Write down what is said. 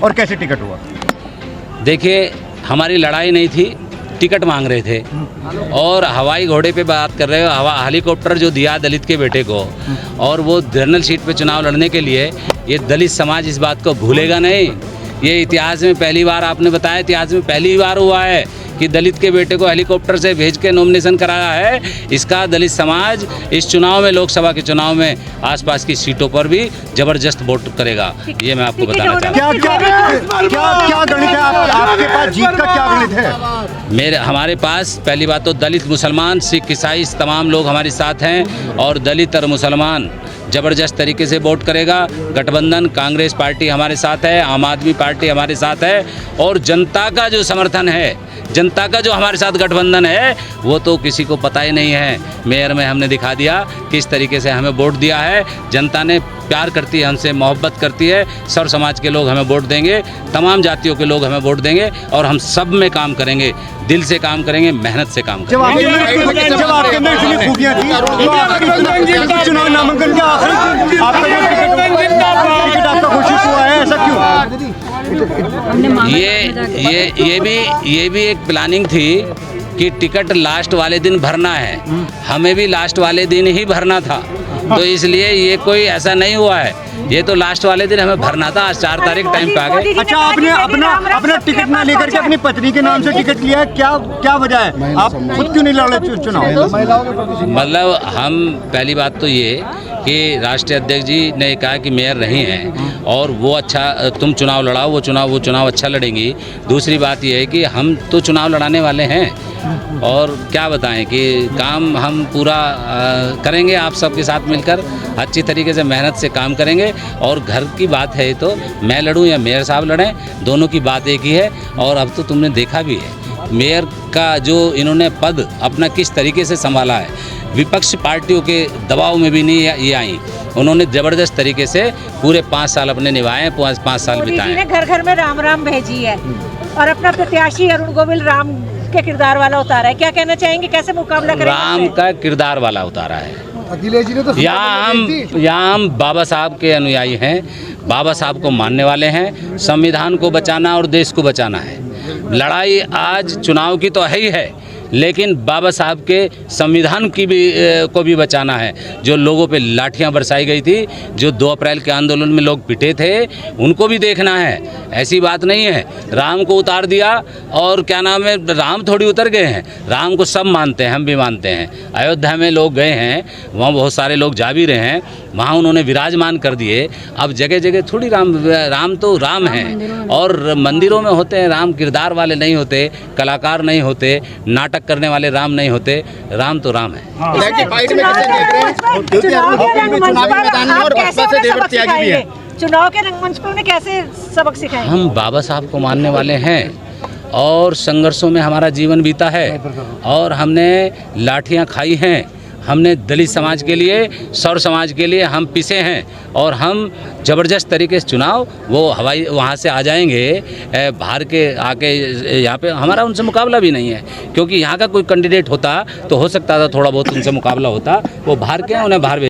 और कैसे टिकट हुआ? देखिए, हमारी लड़ाई नहीं थी, टिकट मांग रहे थे और हवाई घोड़े पे बात कर रहे हो। हेलीकॉप्टर जो दिया दलित के बेटे को, और वो जनरल सीट पे चुनाव लड़ने के लिए, ये दलित समाज इस बात को भूलेगा नहीं। ये इतिहास में पहली बार, आपने बताया, इतिहास में पहली बार हुआ है कि दलित के बेटे को हेलीकॉप्टर से भेज के नॉमिनेशन कराया है। इसका दलित समाज इस चुनाव में, लोकसभा के चुनाव में आसपास की सीटों पर भी जबरदस्त वोट करेगा। ये मैं आपको बताना चाहता हूँ। क्या गणित है आपके पास? जीत का क्या गणित है? हमारे पास पहली बात तो दलित, मुसलमान, सिख, ईसाई तमाम लोग हमारे साथ हैं और दलित और मुसलमान ज़बरदस्त तरीके से वोट करेगा। गठबंधन, कांग्रेस पार्टी हमारे साथ है, आम आदमी पार्टी हमारे साथ है, और जनता का जो समर्थन है, जनता का जो हमारे साथ गठबंधन है, वो तो किसी को पता ही नहीं है। मेयर में हमने दिखा दिया किस तरीके से हमें वोट दिया है। जनता ने प्यार करती है, हमसे मोहब्बत करती है। सर्व समाज के लोग हमें वोट देंगे, तमाम जातियों के लोग हमें वोट देंगे, और हम सब में काम करेंगे, दिल से काम करेंगे, मेहनत से काम करेंगे। जब आपके अंदर इतनी खूबियां थी तो चुनाव नामांकन के आखिरी आपका टिकट आपका घोषित हुआ है, ऐसा क्यों? ये भी एक प्लानिंग थी कि टिकट लास्ट वाले दिन भरना है। हमें भी लास्ट वाले दिन ही भरना था, तो इसलिए ये कोई ऐसा नहीं हुआ है। ये तो लास्ट वाले दिन हमें भरना था। आज 4 तारीख टाइम पे आ गए। अच्छा, आपने अपना टिकट ना लेकर के अपनी पत्नी के नाम से टिकट लिया है, क्या वजह है? आप खुद क्यों नहीं लड़े चुनाव? मतलब हम, पहली बात तो ये कि राष्ट्रीय अध्यक्ष जी ने कहा कि मेयर नहीं हैं और वो अच्छा, तुम चुनाव लड़ाओ, वो चुनाव अच्छा लड़ेंगी। दूसरी बात ये है कि हम तो चुनाव लड़ाने वाले हैं, और क्या बताएं कि काम हम पूरा करेंगे, आप सबके साथ मिलकर अच्छी तरीके से मेहनत से काम करेंगे। और घर की बात है तो मैं लड़ूं या मेयर साहब लड़ें, दोनों की बात एक ही है। और अब तो तुमने देखा भी है मेयर का जो इन्होंने पद अपना किस तरीके से संभाला है। विपक्ष पार्टियों के दबाव में भी नहीं ये आई, उन्होंने ज़बरदस्त तरीके से पूरे 5 साल अपने निभाए, 5 साल बिताए। घर घर में राम राम भेजी है और अपना प्रत्याशी अरुण गोविल राम के किरदार वाला उतारा है। क्या कहना चाहेंगे, कैसे मुकाबला करेंगे? राम का किरदार वाला उतारा है। यहाँ हम बाबा साहब के अनुयायी हैं, बाबा साहब को मानने वाले हैं। संविधान को बचाना और देश को बचाना है। लड़ाई आज चुनाव की तो है ही है, लेकिन बाबा साहब के संविधान की को भी बचाना है। जो लोगों पे लाठियां बरसाई गई थी, जो 2 अप्रैल के आंदोलन में लोग पिटे थे, उनको भी देखना है। ऐसी बात नहीं है राम को उतार दिया और क्या नाम है, राम थोड़ी उतर गए हैं। राम को सब मानते हैं, हम भी मानते हैं। अयोध्या में लोग गए हैं, वहाँ बहुत सारे लोग जा भी रहे हैं, वहाँ उन्होंने विराजमान कर दिए। अब जगह जगह थोड़ी राम तो राम हैं, और मंदिरों में होते हैं राम, किरदार वाले नहीं होते, कलाकार नहीं होते, नाटक करने वाले राम नहीं होते। राम तो राम है। चुनाव के रंगमंच पर उन्हें कैसे सबक सिखाएंगे? हम बाबा साहब को मानने वाले हैं और संघर्षों में हमारा जीवन बीता है, और हमने लाठियां खाई हैं। हमने दलित समाज के लिए, सर्व समाज के लिए हम पिसे हैं, और हम ज़बरदस्त तरीके से चुनाव वो हवाई वहाँ से आ जाएंगे, बाहर के आके यहाँ पे हमारा उनसे मुकाबला भी नहीं है। क्योंकि यहाँ का कोई कैंडिडेट होता तो हो सकता था थोड़ा बहुत उनसे मुकाबला होता, वो बाहर के हैं, उन्हें बाहर